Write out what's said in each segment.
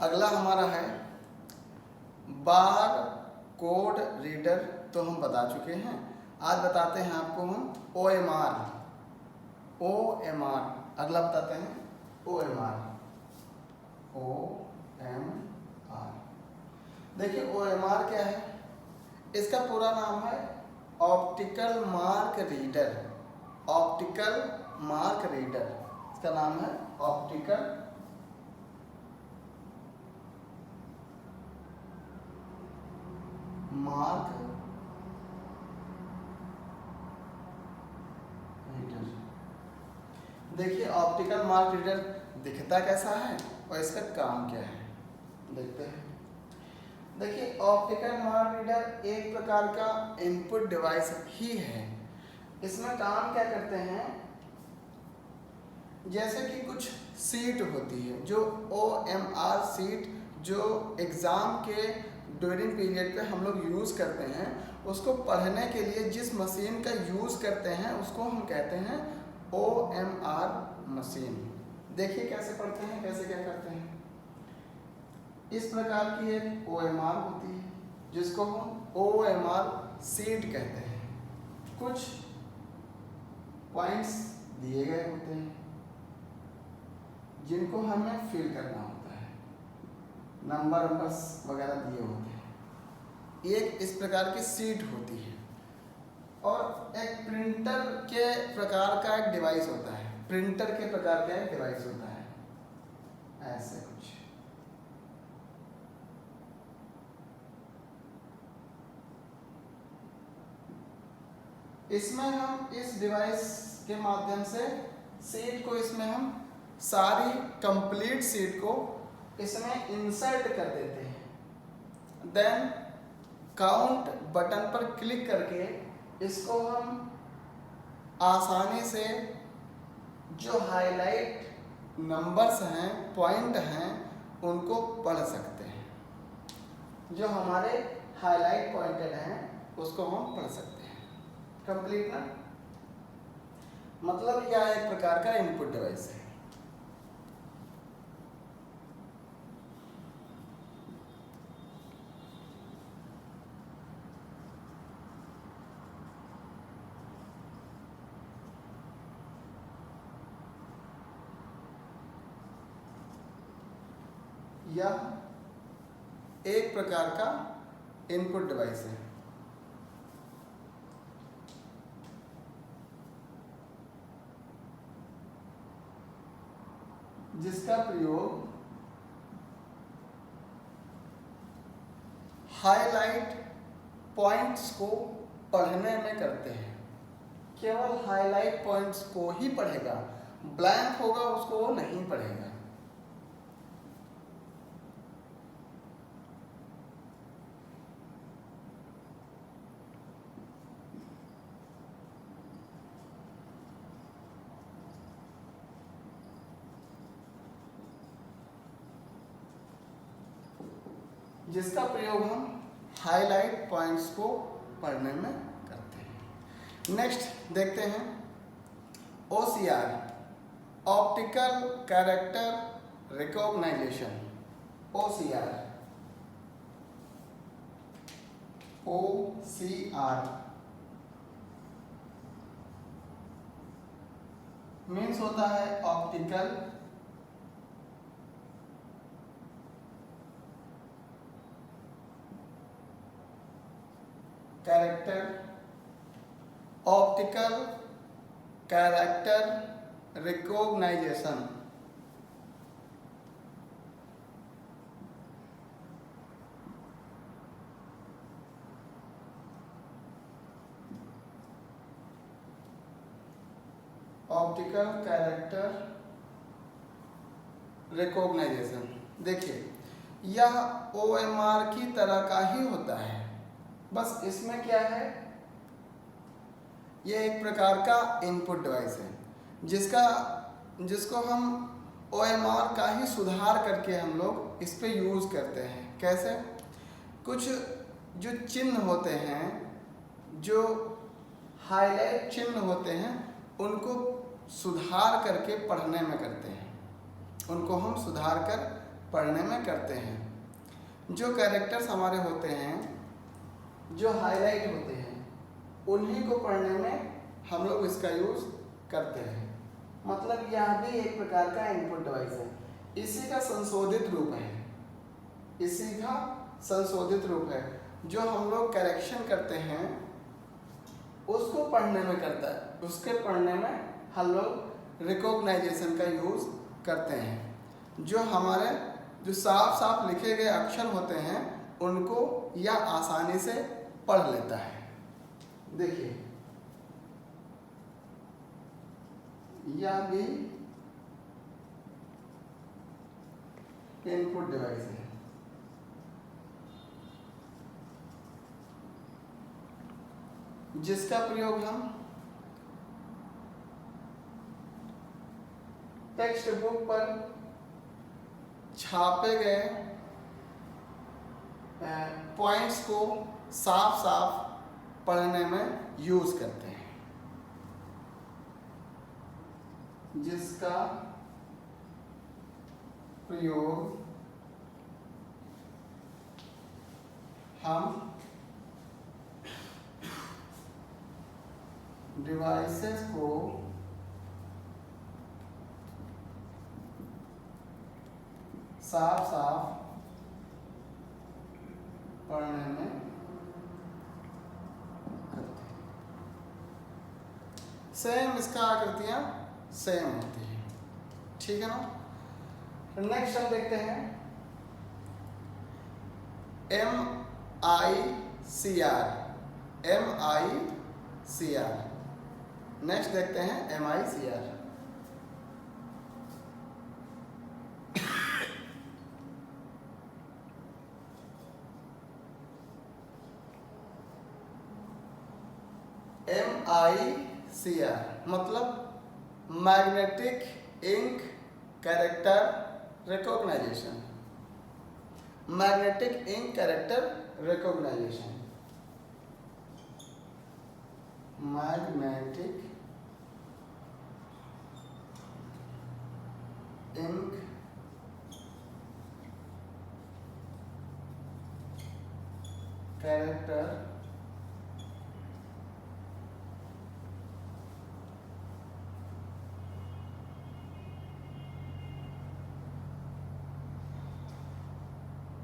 अगला हमारा है बार कोड रीडर, तो हम बता चुके हैं। आज बताते हैं आपको हम OMR। अगला बताते हैं OMR। देखिए OMR क्या है, इसका पूरा नाम है ऑप्टिकल मार्क रीडर। इसका नाम है ऑप्टिकल मार्क रीडर। देखिए ऑप्टिकल मार्क रीडर दिखता कैसा है और इसका काम क्या है, देखते हैं। देखिए ऑप्टिकल मार्क रीडर एक प्रकार का इनपुट डिवाइस ही है। इसमें काम क्या करते हैं, जैसे कि कुछ सीट होती है, जो OMR सीट जो एग्ज़ाम के ड्यूरिंग पीरियड पे हम लोग यूज़ करते हैं, उसको पढ़ने के लिए जिस मशीन का यूज़ करते हैं उसको हम कहते हैं OMR मशीन। देखिए कैसे पढ़ते हैं, कैसे क्या करते हैं। इस प्रकार की एक OMR होती है जिसको हम OMR सीट कहते हैं। कुछ पॉइंट्स दिए गए होते हैं जिनको हमें फिल करना होता है, नंबर्स वगैरह दिए होते हैं। एक इस प्रकार की सीट होती है और एक प्रिंटर के प्रकार का एक डिवाइस होता है। ऐसे कुछ। इसमें हम इस डिवाइस के माध्यम से सीट को, इसमें हम सारी कंप्लीट सीट को इसमें इंसर्ट कर देते हैं। देन काउंट बटन पर क्लिक करके इसको हम आसानी से जो हाईलाइट नंबर्स हैं, पॉइंट हैं, उनको पढ़ सकते हैं। जो हमारे हाईलाइट पॉइंटेड हैं उसको हम पढ़ सकते हैं। कंप्लीट ना, मतलब यह एक प्रकार का इनपुट डिवाइस है। यह एक प्रकार का इनपुट डिवाइस है। जिसका प्रयोग हाईलाइट पॉइंट्स को पढ़ने में करते हैं। केवल हाईलाइट पॉइंट्स को ही पढ़ेगा, ब्लैंक होगा उसको वो नहीं पढ़ेगा। जिसका प्रयोग हम हाईलाइट पॉइंट्स को पढ़ने में करते हैं। नेक्स्ट देखते हैं OCR, optical character recognization. OCR means होता है optical character recognization. Optical character recognization, देखिए यह OMR की तरह का ही होता है, बस इसमें क्या है, ये एक प्रकार का इनपुट डिवाइस है जिसको हम OMR का ही सुधार करके हम लोग इस पे यूज़ करते हैं। कैसे, कुछ जो चिन्ह होते हैं, जो हाईलाइट चिन्ह होते हैं, उनको सुधार करके पढ़ने में करते हैं। उनको हम सुधार कर पढ़ने में करते हैं। जो कैरेक्टर्स हमारे होते हैं, जो हाईलाइट होते हैं, उन्हीं को पढ़ने में हम लोग इसका यूज़ करते हैं। मतलब यह भी एक प्रकार का इनपुट डिवाइस है। इसी का संशोधित रूप है, इसी का संशोधित रूप है। जो हम लोग करेक्शन करते हैं उसको पढ़ने में करता है, उसके पढ़ने में हम लोग रिकॉग्नाइजेशन का यूज़ करते हैं। जो हमारे जो साफ साफ लिखे गए अक्षर होते हैं उनको यह आसानी से पढ़ लेता है। देखिए यह भी इनपुट डिवाइस है। जिसका प्रयोग हम टेक्स्ट बुक पर छापे गए पॉइंट्स को साफ साफ पढ़ने में यूज करते हैं। जिसका प्रयोग हम डिवाइसेस को साफ साफ पढ़ने में करते हैं। सेम इसका आकृतियां सेम होती है, ठीक है ना। नेक्स्ट हम देखते हैं MICR। नेक्स्ट देखते हैं MICR। MICR मतलब magnetic ink character recognization. Magnetic ink character recognization. Magnetic ink character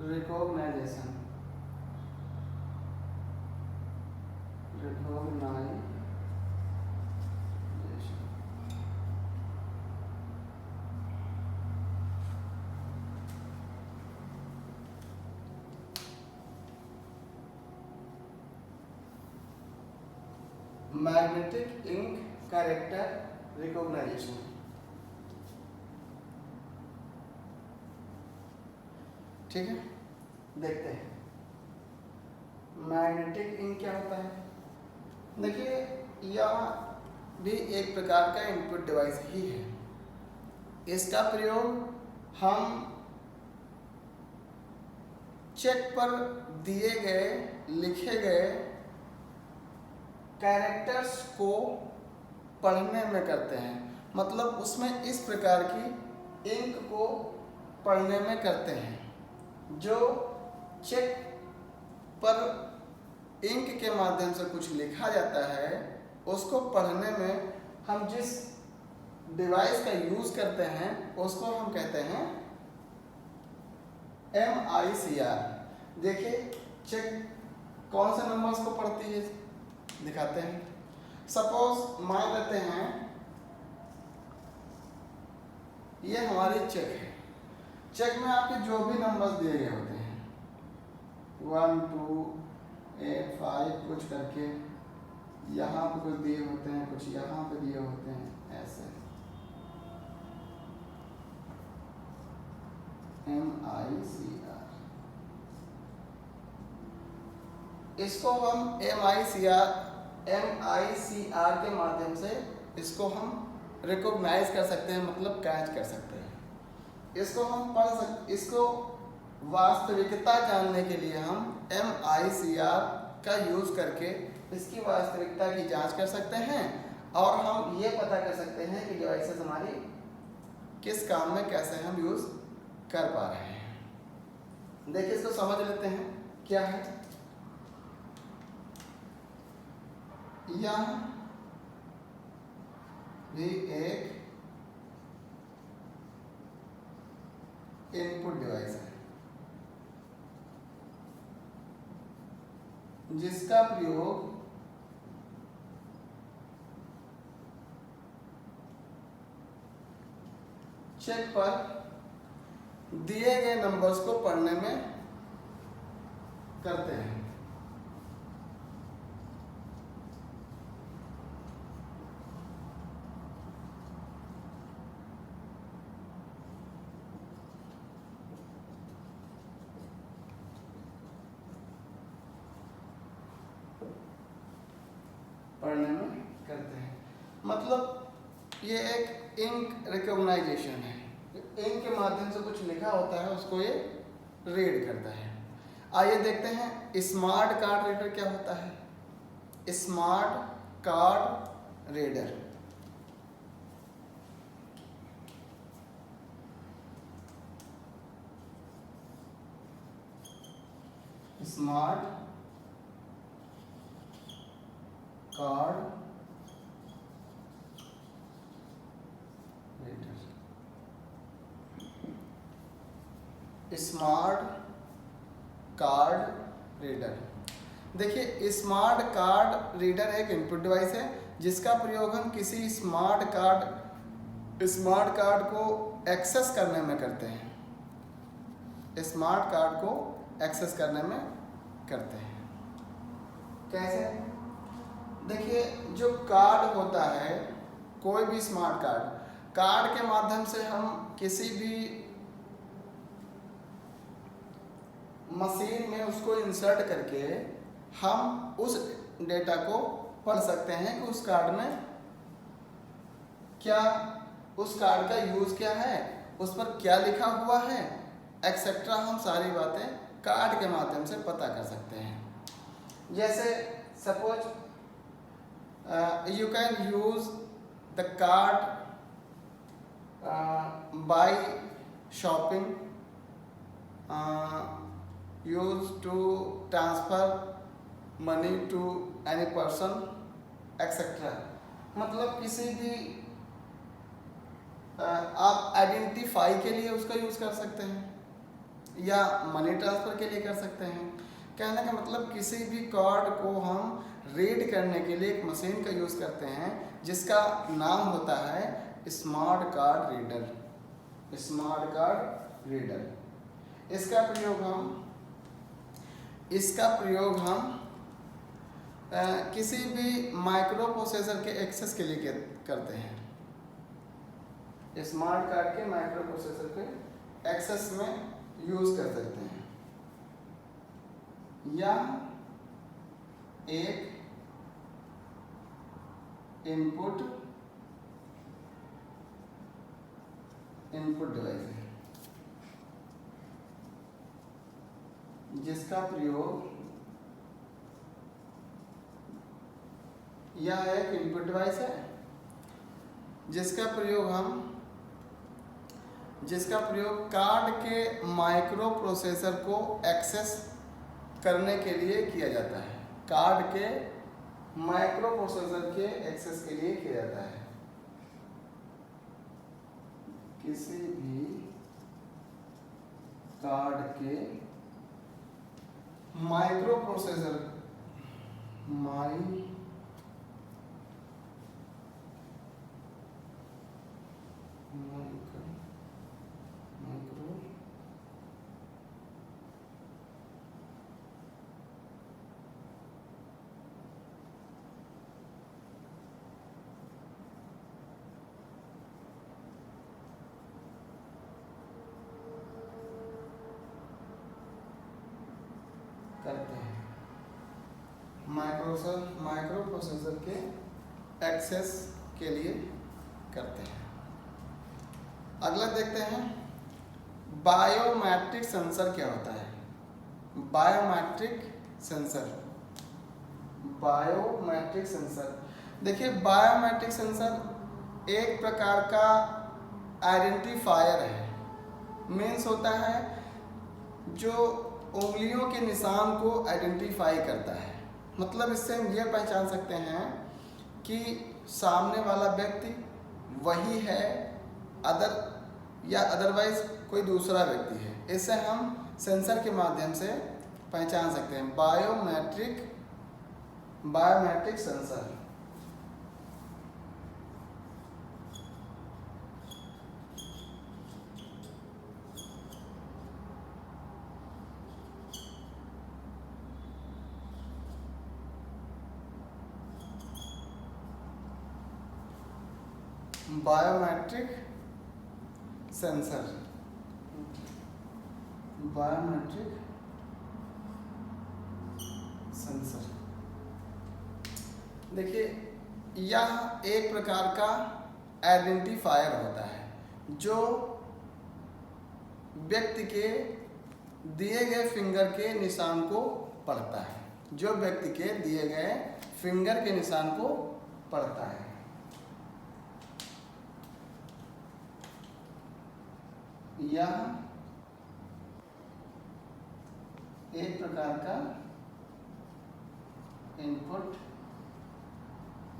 recognization. Magnetic ink character recognization. ठीक है, देखते हैं मैग्नेटिक इंक क्या होता है। देखिए यह भी एक प्रकार का इनपुट डिवाइस ही है। इसका प्रयोग हम चेक पर दिए गए लिखे गए कैरेक्टर्स को पढ़ने में करते हैं। मतलब उसमें इस प्रकार की इंक को पढ़ने में करते हैं। जो चेक पर इंक के माध्यम से कुछ लिखा जाता है उसको पढ़ने में हम जिस डिवाइस का यूज करते हैं उसको हम कहते हैं MICR। देखिए चेक कौन से नंबर्स को पढ़ती है दिखाते हैं। सपोज मान लेते हैं ये हमारी चेक है। चेक में आपके जो भी नंबर्स दिए गए होते हैं 1 2 8 5 कुछ करके, यहाँ पे कुछ दिए होते हैं, कुछ यहाँ पे दिए होते हैं, ऐसे MICR। इसको हम MICR के माध्यम से इसको हम रिकॉग्नाइज कर सकते हैं, मतलब कैच कर सकते हैं। इसको हम पढ़ सकते, इसको वास्तविकता जानने के लिए हम MICR का यूज करके इसकी वास्तविकता की जांच कर सकते हैं और हम ये पता कर सकते हैं कि डिवाइसेस हमारी किस काम में कैसे हम यूज कर पा रहे हैं। देखिए इसको समझ लेते हैं क्या है। यह भी एक इनपुट डिवाइस है जिसका प्रयोग चेक पर दिए गए नंबर्स को पढ़ने में करते हैं। पढ़ने में करते हैं मतलब ये एक इंक रिकॉग्नाइजेशन है। इंक के माध्यम से कुछ लिखा होता है उसको ये रीड करता है। आइए देखते हैं स्मार्ट कार्ड रीडर क्या होता है। Smart card reader smart card reader smart card reader देखिए स्मार्ट कार्ड रीडर एक इनपुट डिवाइस है जिसका प्रयोग हम किसी स्मार्ट कार्ड को एक्सेस करने में करते हैं। स्मार्ट कार्ड को एक्सेस करने में करते हैं। कैसे? देखिए जो कार्ड होता है कोई भी स्मार्ट कार्ड के माध्यम से हम किसी भी मशीन में उसको इंसर्ट करके हम उस डेटा को पढ़ सकते हैं कि उस कार्ड में क्या, उस कार्ड का यूज़ क्या है, उस पर क्या लिखा हुआ है, एक्सेट्रा। हम सारी बातें कार्ड के माध्यम से पता कर सकते हैं। जैसे suppose you can use the card by shopping, used to transfer money to any person etc. मतलब किसी भी आप आइडेंटिफाई के लिए उसका यूज़ कर सकते हैं या मनी ट्रांसफ़र के लिए कर सकते हैं। कहने का मतलब किसी भी कार्ड को हम रीड करने के लिए एक मशीन का यूज़ करते हैं जिसका नाम होता है smart card reader. Smart card reader इसका प्रयोग हम किसी भी माइक्रो प्रोसेसर के एक्सेस के लिए करते हैं। स्मार्ट कार्ड के माइक्रो प्रोसेसर के एक्सेस में यूज़ कर सकते हैं या एक इनपुट डिवाइस है जिसका प्रयोग यह एक इनपुट डिवाइस है जिसका प्रयोग कार्ड के माइक्रो प्रोसेसर को एक्सेस करने के लिए किया जाता है। कार्ड के माइक्रो प्रोसेसर के एक्सेस के लिए किया जाता है। किसी भी कार्ड के माइक्रो प्रोसेसर करते हैं माइक्रो प्रोसेसर के एक्सेस के लिए करते हैं। अगला देखते हैं बायोमेट्रिक सेंसर क्या होता है। बायोमेट्रिक सेंसर देखिए बायोमेट्रिक सेंसर एक प्रकार का आइडेंटिफायर है। मीन्स होता है जो उंगलियों के निशान को आइडेंटिफाई करता है। मतलब इससे हम यह पहचान सकते हैं कि सामने वाला व्यक्ति वही है अदरवाइज कोई दूसरा व्यक्ति है। इसे हम सेंसर के माध्यम से पहचान सकते हैं। Biometric sensor. Biometric sensor. देखिए, यह एक प्रकार का आइडेंटिफायर होता है जो व्यक्ति के दिए गए फिंगर के निशान को पढ़ता है। जो व्यक्ति के दिए गए फिंगर के निशान को पढ़ता है। यह एक प्रकार का इनपुट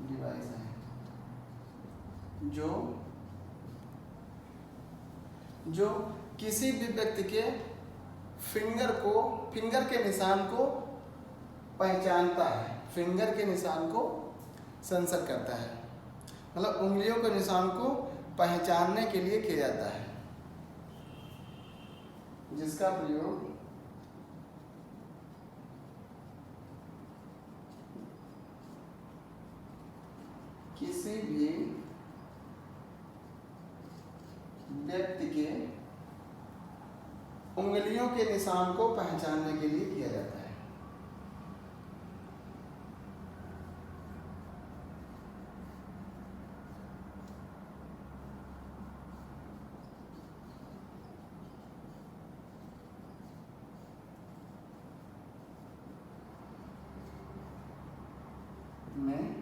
डिवाइस है जो किसी भी व्यक्ति के फिंगर के निशान को पहचानता है, फिंगर के निशान को सेंसर करता है। मतलब उंगलियों के निशान को पहचानने के लिए किया जाता है, जिसका प्रयोग किसी भी व्यक्ति के उंगलियों के निशान को पहचानने के लिए किया जाता है। में